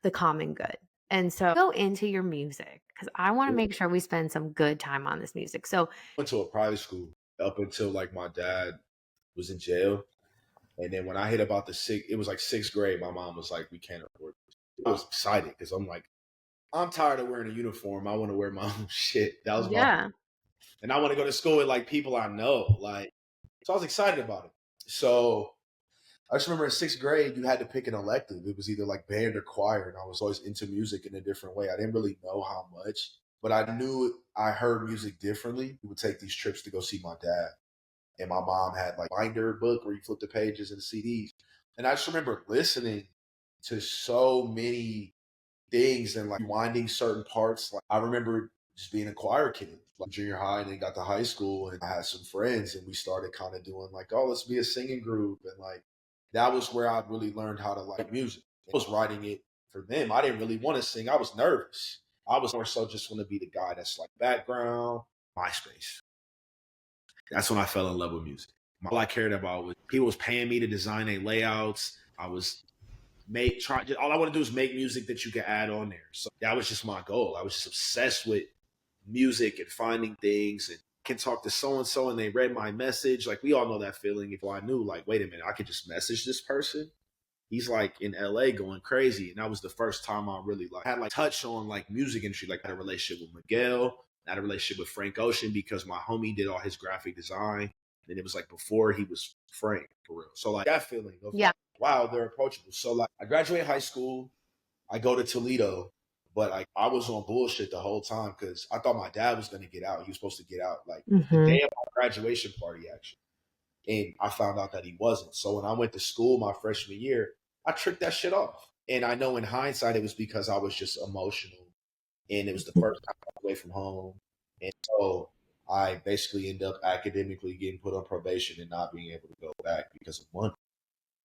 the common good. And so go into your music because I want to I make sure we spend some good time on this music. So, went to a private school up until like my dad was in jail. And then when I hit about it was like sixth grade, my mom was like, we can't afford this. I was excited because I'm like, I'm tired of wearing a uniform. I want to wear my own shit. That was my, yeah. and I want to go to school with like people I know. Like, so I was excited about it. So I just remember in 6th grade, you had to pick an elective. It was either like band or choir, and I was always into music in a different way. I didn't really know how much, but I knew I heard music differently. We would take these trips to go see my dad, and my mom had like a binder book where you flip the pages and the CDs. And I just remember listening to so many things and like winding certain parts. Like I remember just being a choir kid, like junior high, and then got to high school, and I had some friends, and we started kind of doing like, oh, let's be a singing group, and like that was where I really learned how to like music. I was writing it for them. I didn't really want to sing. I was nervous. I was more so just want to be the guy that's like background, MySpace. That's when I fell in love with music. All I cared about was people was paying me to design their layouts. I was all I want to do is make music that you can add on there. So that was just my goal. I was just obsessed with music and finding things and can talk to so and so and they read my message. Like we all know that feeling. If I knew, like, wait a minute, I could just message this person. He's like in LA going crazy. And that was the first time I really like had like touch on like music industry. Like I had a relationship with Miguel, I had a relationship with Frank Ocean because my homie did all his graphic design. And it was like before he was Frank for real. So like that feeling of Yeah. like, wow, they're approachable. So like I graduated high school, I go to Toledo, but like I was on bullshit the whole time because I thought my dad was gonna get out. He was supposed to get out like the Hmm. day of my graduation party actually. And I found out that he wasn't. So when I went to school my freshman year, I tricked that shit off. And I know in hindsight it was because I was just emotional and it was the first time I was away from home. And so I basically end up academically getting put on probation and not being able to go back because of money.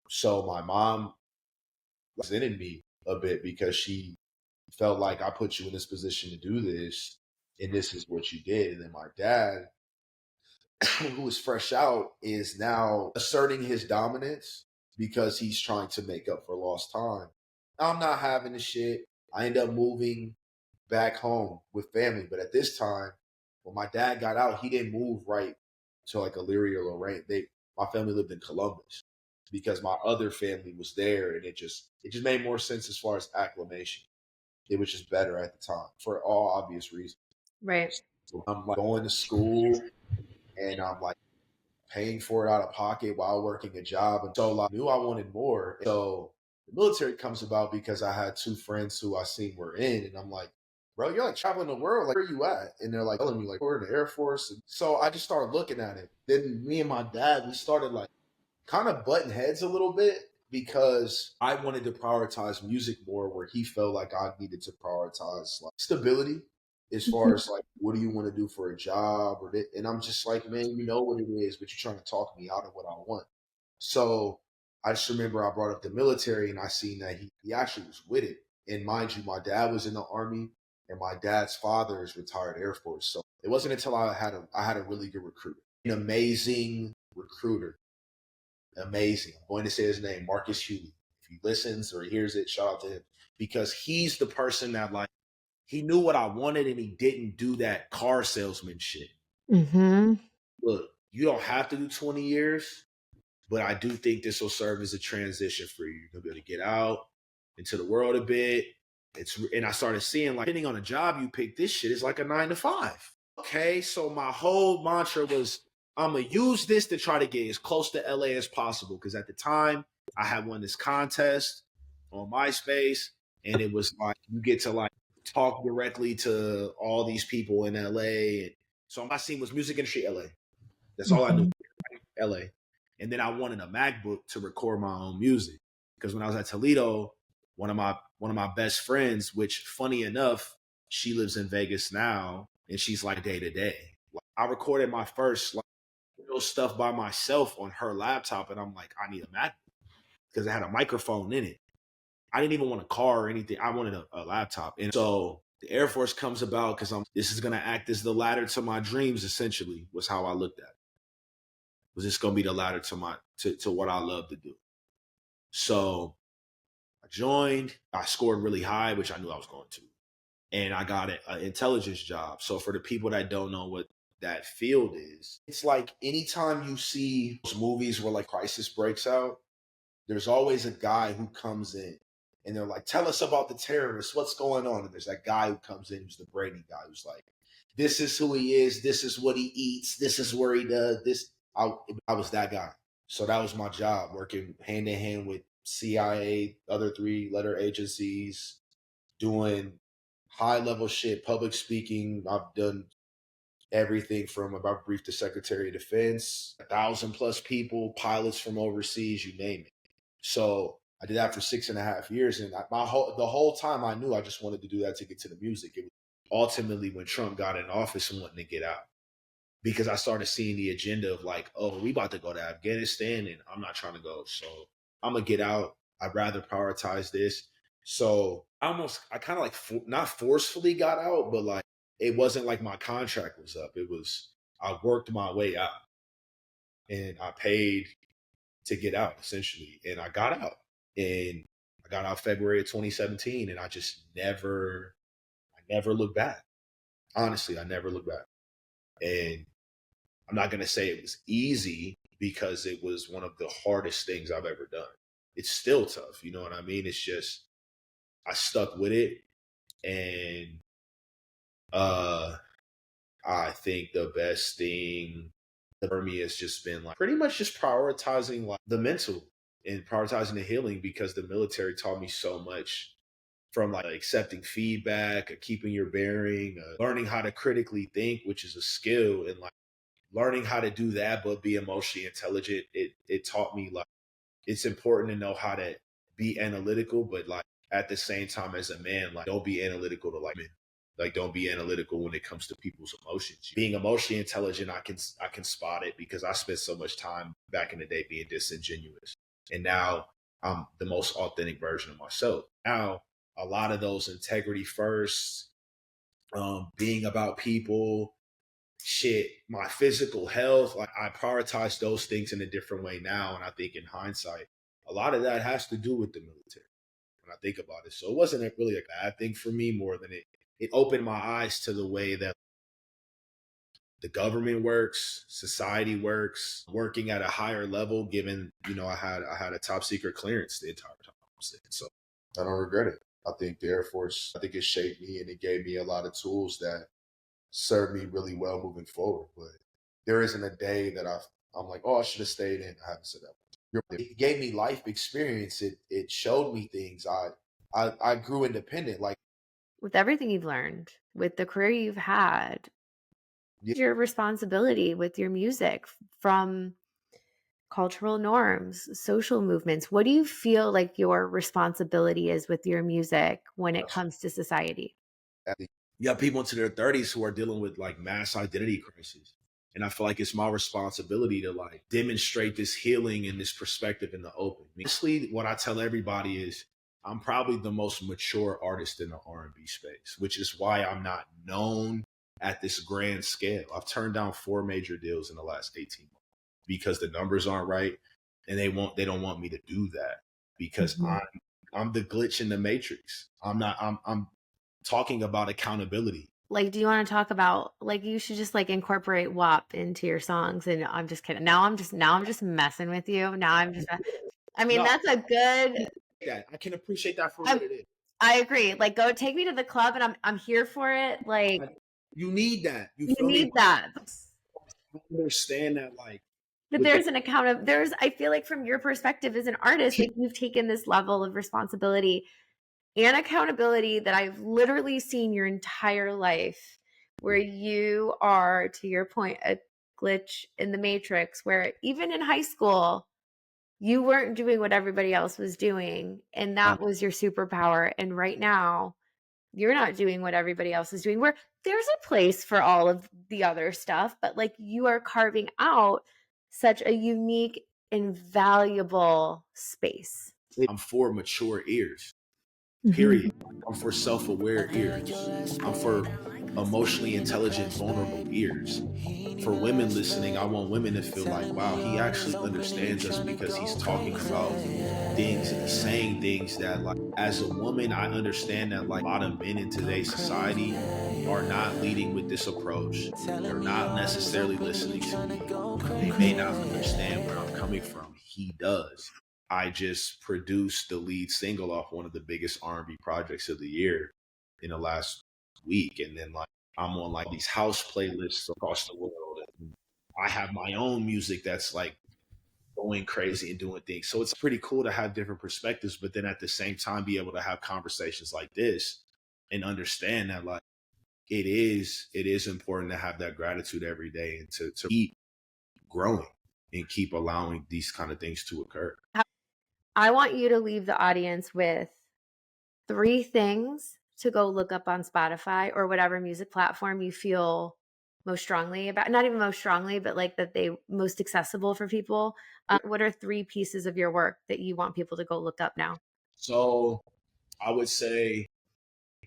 So my mom was in me a bit because she felt like I put you in this position to do this and this is what you did. And then my dad, who is fresh out, is now asserting his dominance because he's trying to make up for lost time. I'm not having the shit. I end up moving back home with family. But at this time, when my dad got out, he didn't move right to like Elyria or Lorraine. My family lived in Columbus because my other family was there, and it just made more sense as far as acclimation. It was just better at the time for all obvious reasons. Right. So I'm like going to school, and I'm like paying for it out of pocket while working a job. And so like, I knew I wanted more. So the military comes about because I had two friends who I seen were in, and I'm like, bro, you're like traveling the world. Like, where are you at? And they're like telling me like we're in the Air Force. And so I just started looking at it. Then me and my dad, we started like kind of butting heads a little bit because I wanted to prioritize music more where he felt like I needed to prioritize like stability as far Mhm. as like what do you want to do for a job or that, and I'm just like, man, you know what it is, but you're trying to talk me out of what I want. So I just remember I brought up the military and I seen that he actually was with it. And mind you, my dad was in the army and my dad's father is retired Air Force. So it wasn't until I had a really good recruiter, an amazing recruiter, amazing. I'm going to say his name, Marcus Huey. If he listens or hears it, shout out to him because he's the person that like he knew what I wanted and he didn't do that car salesman shit. Hmm. Look, you don't have to do 20 years, but I do think this will serve as a transition for you. You're gonna be able to get out into the world a bit. And I started seeing like depending on the job you pick, this shit is like a 9 to 5. Okay, so my whole mantra was I'm gonna use this to try to get as close to LA as possible because at the time I had won this contest on MySpace, and it was like you get to like talk directly to all these people in LA. And so my scene was music industry LA. That's all I knew. Hmm. LA. And then I wanted a MacBook to record my own music. Because when I was at Toledo, one of my best friends, which funny enough, she lives in Vegas now and she's like day to day. I recorded my first like real stuff by myself on her laptop and I'm like, I need a MacBook because it had a microphone in it. I didn't even want a car or anything. I wanted a laptop. And so the Air Force comes about because this is gonna act as the ladder to my dreams, essentially, was how I looked at it. Was this gonna be the ladder to what I love to do? So I joined, I scored really high, which I knew I was going to. And I got an intelligence job. So for the people that don't know what that field is, it's like anytime you see those movies where like crisis breaks out, there's always a guy who comes in and they're like, tell us about the terrorists, what's going on? And there's that guy who comes in who's the Brady guy who's like, this is who he is, this is what he eats, this is where he does this. I was that guy. So that was my job, working hand in hand with CIA, other 3-letter agencies, doing high level shit, public speaking. I've done everything from about brief to Secretary of Defense, 1,000+ people, pilots from overseas, you name it. So I did that for 6.5 years, and the whole time I knew I just wanted to do that to get to the music. It was ultimately when Trump got in office and wanting to get out, because I started seeing the agenda of like, oh, we about to go to Afghanistan, and I'm not trying to go, so I'm gonna get out. I'd rather prioritize this. So I kind of like not forcefully got out, but like it wasn't like my contract was up. It was I worked my way out, and I paid to get out essentially, and I got out, and I got out February of 2017, and I never looked back. Honestly, I never looked back, and I'm not going to say it was easy because it was one of the hardest things I've ever done. It's still tough, you know what I mean? It's just I stuck with it, and I think the best thing for me has just been like pretty much just prioritizing like the mental and prioritizing the healing, because the military taught me so much, from like accepting feedback, keeping your bearing, learning how to critically think, which is a skill, and like learning how to do that but be emotionally intelligent. It taught me like it's important to know how to be analytical, but like at the same time as a man, like don't be analytical to like men. Like don't be analytical when it comes to people's emotions. Being emotionally intelligent, I can spot it because I spent so much time back in the day being disingenuous. And now I'm the most authentic version of myself. Now a lot of those integrity first, being about people, shit, my physical health, like I prioritize those things in a different way now. And I think in hindsight, a lot of that has to do with the military when I think about it. So it wasn't really a bad thing for me, more than it opened my eyes to the way that the government works, society works, working at a higher level, given, you know, I had a top secret clearance the entire time I was in. So I don't regret it. I think the Air Force, I think it shaped me and it gave me a lot of tools that served me really well moving forward. But there isn't a day that I'm like, oh, I should have stayed in. I haven't said that. It gave me life experience. It showed me things. I grew independent. Like With everything you've learned, with the career you've had, yeah, your responsibility with your music, from cultural norms, social movements. What do you feel like your responsibility is with your music when it comes to society? you have people into their 30s who are dealing with like mass identity crisis. And I feel like it's my responsibility to like demonstrate this healing and this perspective in the open. Honestly, what I tell everybody is I'm probably the most mature artist in the R&B space, which is why I'm not known at this grand scale. I've turned down 4 major deals in the last 18 months because the numbers aren't right, and they don't want me to do that because I'm the glitch in the matrix. I'm talking about accountability. Like, do you want to talk about, like, you should just like incorporate WAP into your songs? And I'm just kidding. Now I'm just messing with you. Now I'm just, I mean, No, that's a good, that I can appreciate that for what I, it is. I agree. Like, go take me to the club and I'm here for it. Like, You need that. You you feel me? need that. I understand that, like But with the there's an account of, there's, I feel like from your perspective as an artist, like you've taken this level of responsibility and accountability that I've literally seen your entire life, where you are, to your point, a glitch in the matrix, where even in high school, you weren't doing what everybody else was doing. And that was your superpower. And right now, you're not doing what everybody else is doing, where there's a place for all of the other stuff, but like you are carving out such a unique and valuable space. I'm for mature ears. Mhm. Period. I'm for self-aware ears. I'm for emotionally intelligent, vulnerable ears. For women listening, I want women to feel like, wow, he actually understands us because he's talking about things and he's saying things that, like, as a woman, I understand that like a lot of men in today's society are not leading with this approach. They're not necessarily listening to me. They may not understand where I'm coming from. He does. I just produced the lead single off one of the biggest R&B projects of the year in the last week, and then like I'm on like these house playlists across the world. And I have my own music that's like going crazy and doing things. So it's pretty cool to have different perspectives, but then at the same time be able to have conversations like this and understand that like it is important to have that gratitude every day and to keep growing and keep allowing these kind of things to occur. I want you to leave the audience with 3 things to go look up on Spotify or whatever music platform you feel most strongly about. Not even most strongly, but like that they most accessible for people. What are 3 pieces of your work that you want people to go look up now? So I would say,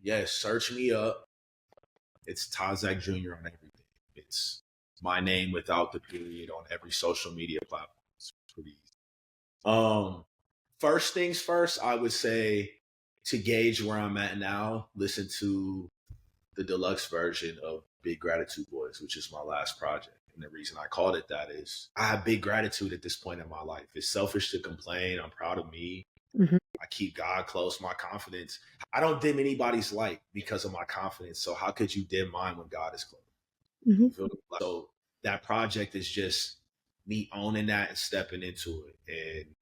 yes, search me up. It's Todd Zack Jr. on everything. It's my name without the period on every social media platform. It's pretty easy. First things first, I would say to gauge where I'm at now, listen to the deluxe version of Big Gratitude Boys, which is my last project. And the reason I called it that is I have big gratitude at this point in my life. It's selfish to complain. I'm proud of me. Mhm. I keep God close, my confidence. I don't dim anybody's light because of my confidence. So how could you dim mine when God is close? Mhm. You feel me? So that project is just me owning that and stepping into it. And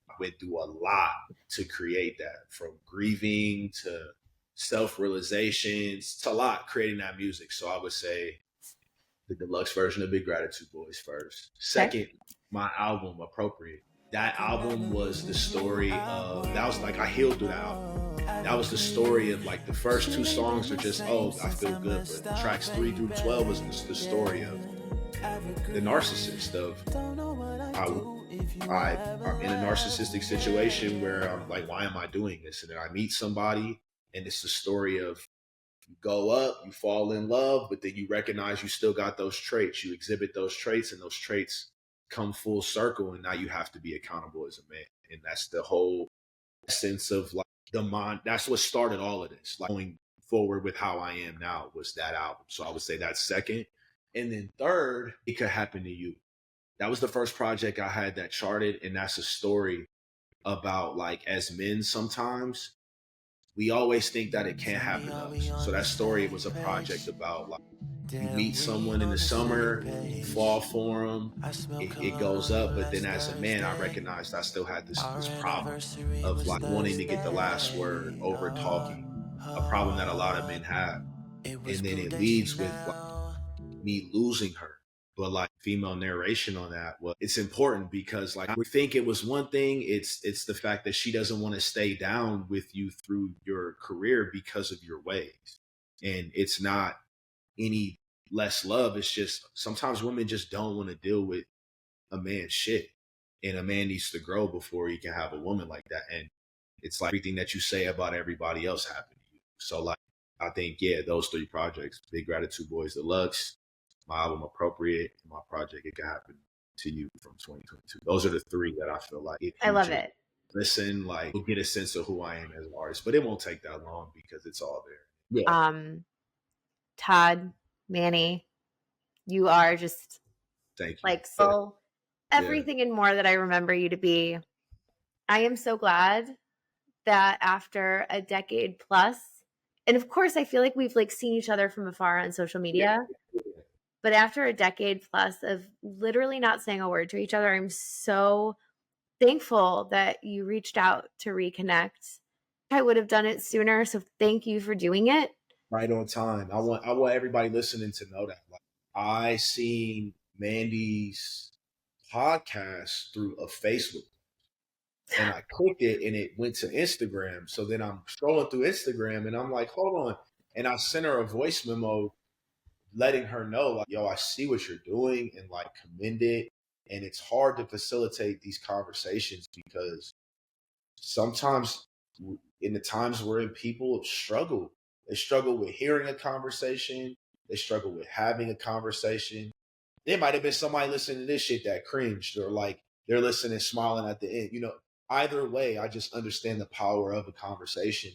I went through a lot to create that, from grieving to self-realizations to a lot creating that music. So I would say the deluxe version of Big Gratitude Boys first. Okay. Second, my album Appropriate. That album was the story of that was like I healed through that album. That was the story of like the first 2 songs are just, oh, I feel good, but tracks 3 through 12 was the story of the narcissist of I'm in a narcissistic situation where I'm like, why am I doing this? And then I meet somebody, and it's the story of you go up, you fall in love, but then you recognize you still got those traits. You exhibit those traits, and those traits come full circle, and now you have to be accountable as a man. And that's the whole sense of like the mind. That's what started all of this. Like going forward with how I am now was that album. So I would say that's second. And then third, It Could Happen to You. That was the first project I had that charted, and that's a story about like as men sometimes we always think that it can't happen to us. So that story was a project about like you meet someone in the summer, you fall for them, it goes up, but then as a man, I recognized I still had this problem of like wanting to get the last word, over talking, a problem that a lot of men have, and then it leads with like me losing her. But like female narration on that, well, it's important because like we think it was one thing. It's the fact that she doesn't want to stay down with you through your career because of your ways. And it's not any less love. It's just sometimes women just don't want to deal with a man's shit. And a man needs to grow before he can have a woman like that. And it's like everything that you say about everybody else happened to you. So like I think, yeah, those 3 projects, Big Gratitude Boys Deluxe, my album Appropriate, and my project It Could Happen to You from 2022. Those are the 3 that I feel like if I you love just it. listen, like you'll get a sense of who I am as an artist. But it won't take that long because it's all there. Yeah. Todd, Manny, you are just Thank you. like so Yeah. everything and more that I remember you to be. I am so glad that after a decade plus, and of course I feel like we've like seen each other from afar on social Yeah. media, but after a decade plus of literally not saying a word to each other, I'm so thankful that you reached out to reconnect. I would have done it sooner, so thank you for doing it. Right on time. I want everybody listening to know that. Like I seen Mandie's podcast through a Facebook, and I clicked it and it went to Instagram. So then I'm scrolling through Instagram and I'm like, hold on. And I sent her a voice memo letting her know, like, yo, I see what you're doing and like commend it. And it's hard to facilitate these conversations because sometimes in the times we're in, people struggle. They struggle with hearing a conversation. They struggle with having a conversation. There might have been somebody listening to this shit that cringed, or like they're listening smiling at the end. Either way, I just understand the power of a conversation.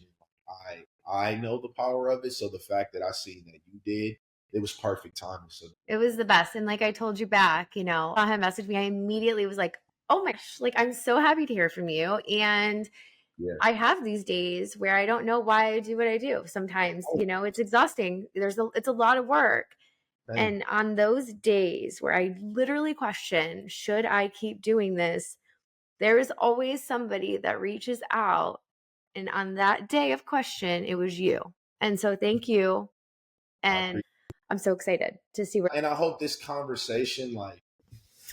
I know the power of it. So the fact that I seen that you did, it was perfect timing. So It was the best. And like I told you back, saw him message me. I immediately was like, oh my gosh, like I'm so happy to hear from you. And yeah. I have these days where I don't know why I do what I do. Sometimes, it's exhausting. It's a lot of work. Thank And on those days where I literally question, should I keep doing this? There is always somebody that reaches out. And on that day of question, it was you. And so thank you. I And appreciate I'm so excited to see where. and I hope this conversation, like,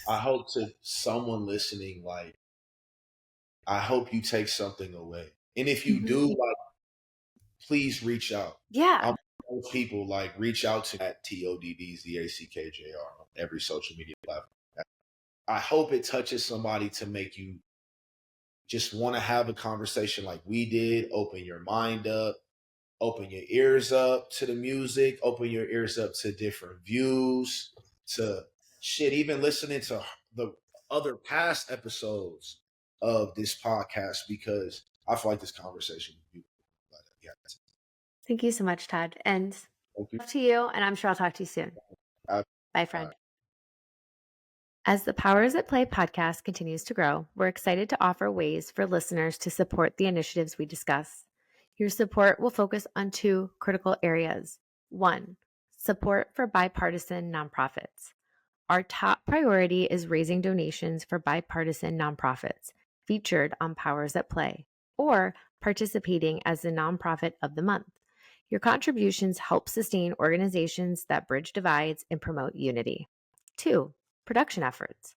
I hope to someone listening, like, I hope you take something away. And if you Mhm. do, like, please reach out. Yeah. I'm those people, like, reach out to at TODDZACKJR on every social media platform. I hope it touches somebody to make you just want to have a conversation like we did, open your mind up, open your ears up to the music, open your ears up to different views, to shit, even listening to the other past episodes of this podcast, because I feel like this conversation would be. But yeah, Thank you so much, Todd. And thank you. love to you. And I'm sure I'll talk to you soon. I, Bye, I, friend. As the Powers at Play podcast continues to grow, we're excited to offer ways for listeners to support the initiatives we discuss. Your support will focus on two critical areas. One, support for bipartisan nonprofits. Our top priority is raising donations for bipartisan nonprofits featured on Powers at Play or participating as the nonprofit of the month. Your contributions help sustain organizations that bridge divides and promote unity. Two, production efforts.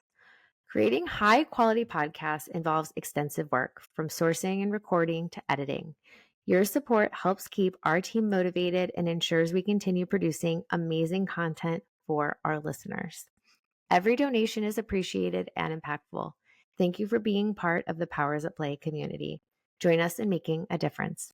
Creating high quality podcasts involves extensive work, from sourcing and recording to editing. Your support helps keep our team motivated and ensures we continue producing amazing content for our listeners. Every donation is appreciated and impactful. Thank you for being part of the Powers at Play community. Join us in making a difference.